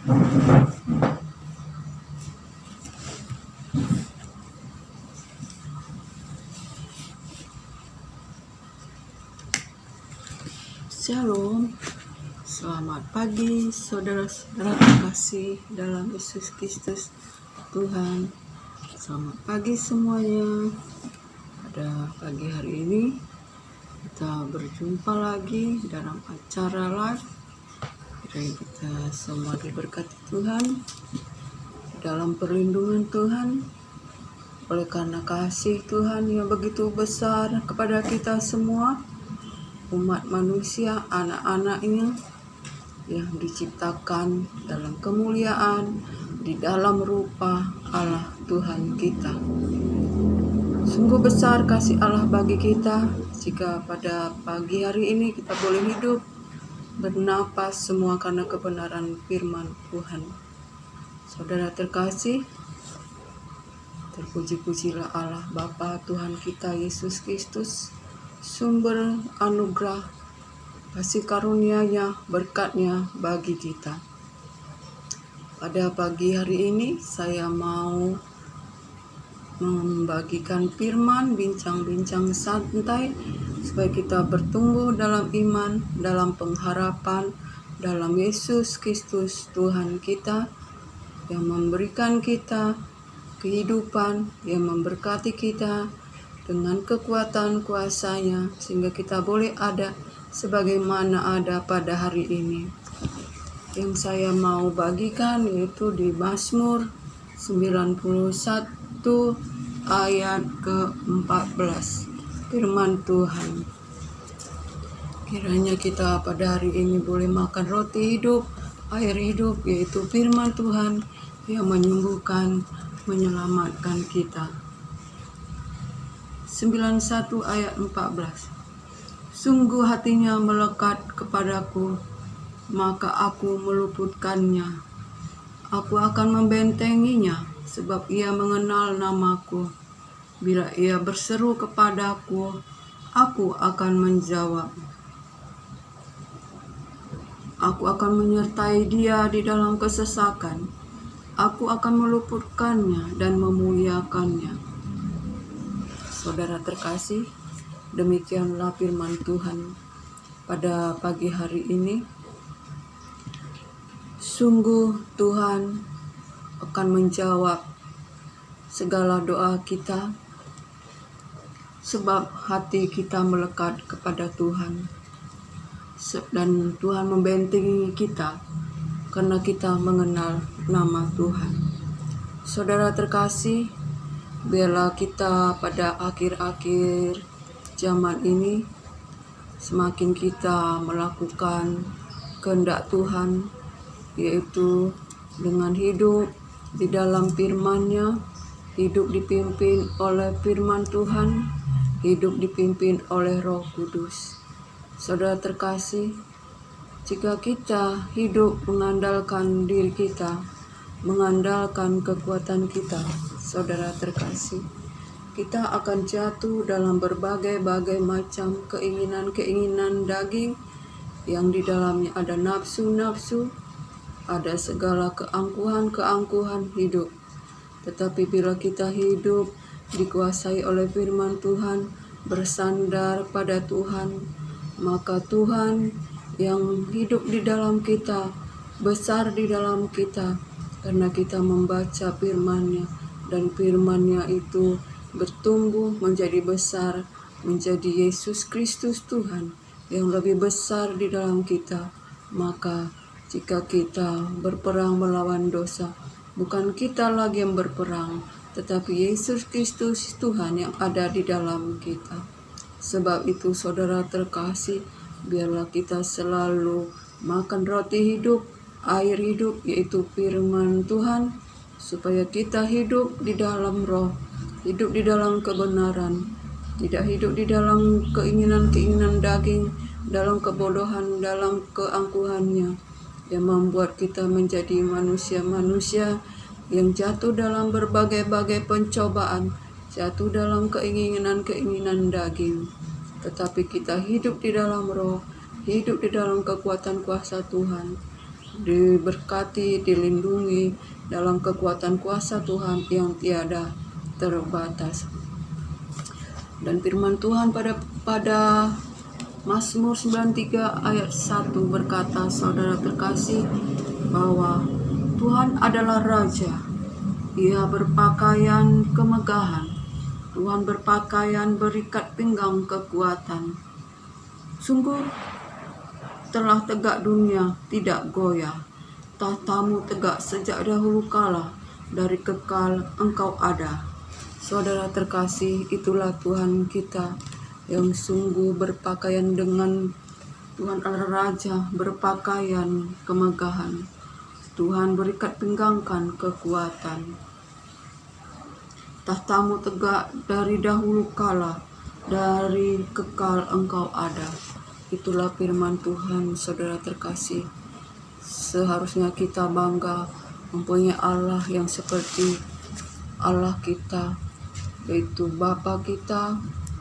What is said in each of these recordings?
Shalom, selamat pagi saudara-saudara terkasih dalam Yesus Kristus Tuhan. Selamat pagi semuanya. Pada pagi hari ini kita berjumpa lagi dalam acara live. Kiranya kita semua diberkati Tuhan, dalam perlindungan Tuhan, oleh karena kasih Tuhan yang begitu besar kepada kita semua, umat manusia, anak-anaknya yang diciptakan dalam kemuliaan di dalam rupa Allah Tuhan kita. Sungguh besar kasih Allah bagi kita jika pada pagi hari ini kita boleh hidup, bernapas, semua karena kebenaran firman Tuhan. Saudara terkasih, terpuji-pujilah Allah Bapa Tuhan kita Yesus Kristus, sumber anugerah, kasih karunia-Nya, berkat-Nya bagi kita. Pada pagi hari ini saya mau membagikan firman, bincang-bincang santai supaya kita bertumbuh dalam iman, dalam pengharapan, dalam Yesus Kristus Tuhan kita yang memberikan kita kehidupan, yang memberkati kita dengan kekuatan kuasa-Nya sehingga kita boleh ada sebagaimana ada pada hari ini. Yang saya mau bagikan yaitu di Mazmur 91 ayat ke-14. Firman Tuhan. Kiranya kita pada hari ini boleh makan roti hidup, air hidup, yaitu firman Tuhan yang menyembuhkan, menyelamatkan kita. 91 ayat 14. Sungguh hatinya melekat kepadaku, maka aku meluputkannya. Aku akan membentenginya, sebab ia mengenal namaku. Bila ia berseru kepadaku, aku akan menjawab. Aku akan menyertai dia di dalam kesesakan. Aku akan meluputkannya dan memuliakannya. Saudara terkasih, demikianlah firman Tuhan pada pagi hari ini. Sungguh Tuhan akan menjawab segala doa kita, sebab hati kita melekat kepada Tuhan. Dan Tuhan membentengi kita karena kita mengenal nama Tuhan. Saudara terkasih, biarlah kita pada akhir-akhir zaman ini semakin kita melakukan kehendak Tuhan, yaitu dengan hidup di dalam firman-Nya, hidup dipimpin oleh firman Tuhan, hidup dipimpin oleh Roh Kudus. Saudara terkasih, jika kita hidup mengandalkan diri kita, mengandalkan kekuatan kita, saudara terkasih, kita akan jatuh dalam berbagai-bagai macam keinginan-keinginan daging yang di dalamnya ada nafsu-nafsu, ada segala keangkuhan-keangkuhan hidup. Tetapi bila kita hidup dikuasai oleh firman Tuhan, bersandar pada Tuhan, maka Tuhan yang hidup di dalam kita, besar di dalam kita, karena kita membaca firman-Nya, dan firman-Nya itu bertumbuh menjadi besar, menjadi Yesus Kristus Tuhan yang lebih besar di dalam kita. Maka jika kita berperang melawan dosa, bukan kita lagi yang berperang, tetapi Yesus Kristus Tuhan yang ada di dalam kita. Sebab itu saudara terkasih, biarlah kita selalu makan roti hidup, air hidup, yaitu firman Tuhan, supaya kita hidup di dalam roh, hidup di dalam kebenaran, tidak hidup di dalam keinginan-keinginan daging, dalam kebodohan, dalam keangkuhannya, yang membuat kita menjadi manusia-manusia yang jatuh dalam berbagai-bagai pencobaan, jatuh dalam keinginan-keinginan daging. Tetapi kita hidup di dalam roh, hidup di dalam kekuatan kuasa Tuhan, diberkati, dilindungi dalam kekuatan kuasa Tuhan yang tiada terbatas. Dan firman Tuhan pada Mazmur 93 ayat 1 berkata, saudara terkasih, bahwa Tuhan adalah Raja. Ia berpakaian kemegahan. Tuhan berpakaian berikat pinggang kekuatan. Sungguh telah tegak dunia, tidak goyah. Tahtamu tegak sejak dahulu kala, dari kekal Engkau ada. Saudara terkasih, itulah Tuhan kita yang sungguh berpakaian dengan Tuhan adalah Raja, berpakaian kemegahan. Tuhan berikat pinggangkan kekuatan. Tahtamu tegak dari dahulu kala, dari kekal Engkau ada. Itulah firman Tuhan, saudara terkasih. Seharusnya kita bangga mempunyai Allah yang seperti Allah kita, yaitu Bapa kita,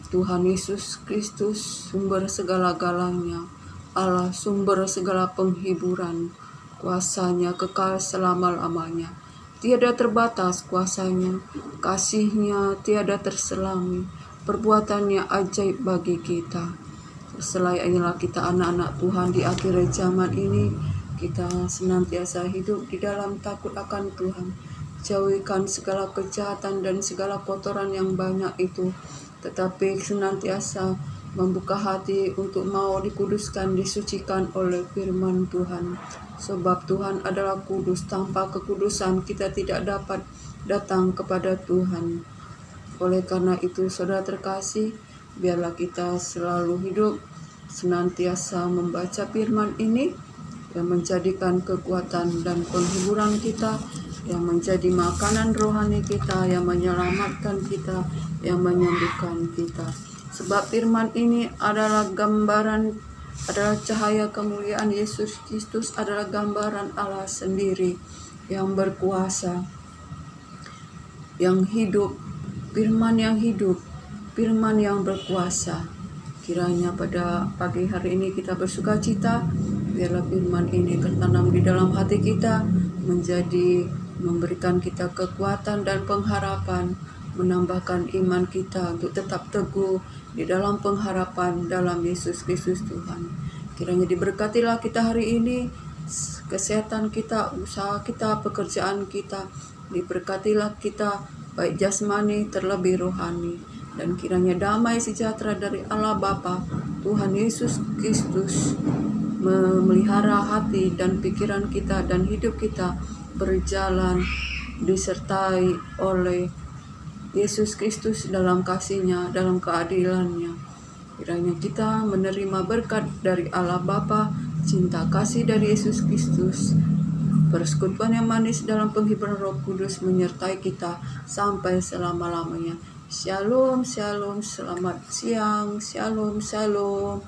Tuhan Yesus Kristus, sumber segala-galanya, Allah sumber segala penghiburan, kuasanya kekal selama-lamanya, tiada terbatas kuasanya, kasihnya tiada terselami, perbuatannya ajaib bagi kita. Selayaknya kita anak-anak Tuhan di akhir zaman ini, kita senantiasa hidup di dalam takut akan Tuhan, jauhikan segala kejahatan dan segala kotoran yang banyak itu, tetapi senantiasa membuka hati untuk mau dikuduskan, disucikan oleh firman Tuhan. Sebab Tuhan adalah kudus, tanpa kekudusan kita tidak dapat datang kepada Tuhan. Oleh karena itu, saudara terkasih, biarlah kita selalu hidup senantiasa membaca firman ini, yang menjadikan kekuatan dan penghiburan kita, yang menjadi makanan rohani kita, yang menyelamatkan kita, yang menyembuhkan kita. Sebab firman ini adalah gambaran, adalah cahaya kemuliaan Yesus Kristus, adalah gambaran Allah sendiri yang berkuasa, yang hidup, firman yang hidup, firman yang berkuasa. Kiranya pada pagi hari ini kita bersukacita, biarlah firman ini tertanam di dalam hati kita, memberikan kita kekuatan dan pengharapan, menambahkan iman kita untuk tetap teguh di dalam pengharapan dalam Yesus Kristus Tuhan. Kiranya diberkatilah kita hari ini, kesehatan kita, usaha kita, pekerjaan kita, diberkatilah kita baik jasmani terlebih rohani, dan kiranya damai sejahtera dari Allah Bapa, Tuhan Yesus Kristus memelihara hati dan pikiran kita dan hidup kita berjalan disertai oleh Yesus Kristus dalam kasih-Nya, dalam keadilan-Nya. Kiranya kita menerima berkat dari Allah Bapa, cinta kasih dari Yesus Kristus, persekutuan yang manis dalam penghiburan Roh Kudus menyertai kita sampai selama-lamanya. Shalom, shalom, selamat siang, shalom, shalom.